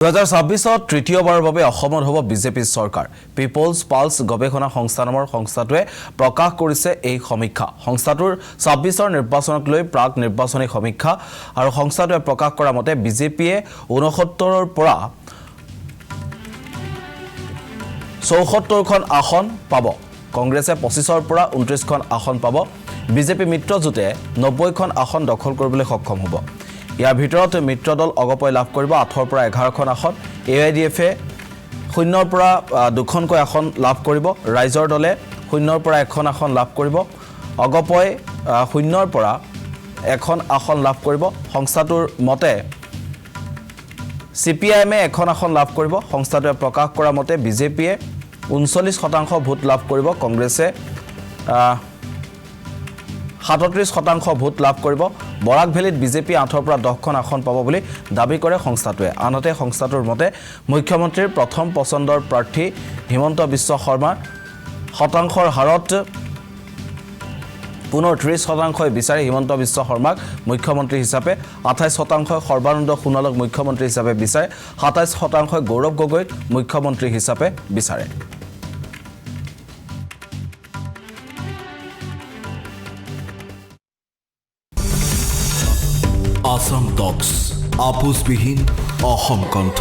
2026 তৃতীয়বাৰৰ বাবে অসমত হ'ব বিজেপি চৰকাৰ পিপলছ পালছ গৱেষণা সংস্থা নামৰ সংস্থাটোৱে প্ৰকাশ কৰিছে এই সমীক্ষা সংস্থাটোৰ 26ৰ নিৰ্বাচনক লৈ প্ৰাক নিৰ্বাচনী সমীক্ষা আৰু সংস্থাটোৱে প্ৰকাশ কৰা মতে বিজেপিয়ে 69ৰ পৰা 74খন আসন পাব কংগ্ৰেছে 25ৰ পৰা 29খন আসন পাব বিজেপি মিত্ৰজোঁটে 90খন আসন দখল কৰিবলৈ সক্ষম হ'ব ইয়াৰ ভিতৰত মিত্ৰদল অগপই লাভ কৰিব 8ৰ পৰা 11খন আসন এআইডিএফে 0ৰ পৰা 2খনকৈ আসন লাভ কৰিব ৰাইজৰ দলে 0ৰ পৰা 1খন আসন লাভ কৰিব অগপই 0ৰ পৰা 1খন আসন লাভ কৰিব সংস্থাটোৰ মতে সিপিআইএমে 1খন আসন লাভ কৰিব সংস্থাটোৱে প্ৰকাশ কৰা মতে বিজেপিয়ে 39% ভোট লাভ কৰিব কংগ্ৰেছে 37% ভোট লাভ কৰিব বৰাক ভেলিত বিজেপি 8ৰ পৰা 10খন আসন পাব বুলি দাবী কৰে সংস্থাটোৱে আনহাতে সংস্থাটোৰ মতে মুখ্যমন্ত্ৰীৰ প্ৰথম পছন্দৰ প্ৰাৰ্থী হিমন্ত বিশ্ব শৰ্মা শতাংশৰ হাৰত পুনৰ 30% বিচাৰি হিমন্ত বিশ্ব শৰ্মাক মুখ্যমন্ত্ৰী হিচাপে 28% সৰ্বানন্দ সোণোৱালক মুখ্যমন্ত্ৰী হিচাপে বিচাৰে 27% গৌৰৱ গগৈক মুখ্যমন্ত্ৰী হিচাপে বিচাৰে Assam Talks, আপোচবিহীন অসম কণ্ঠ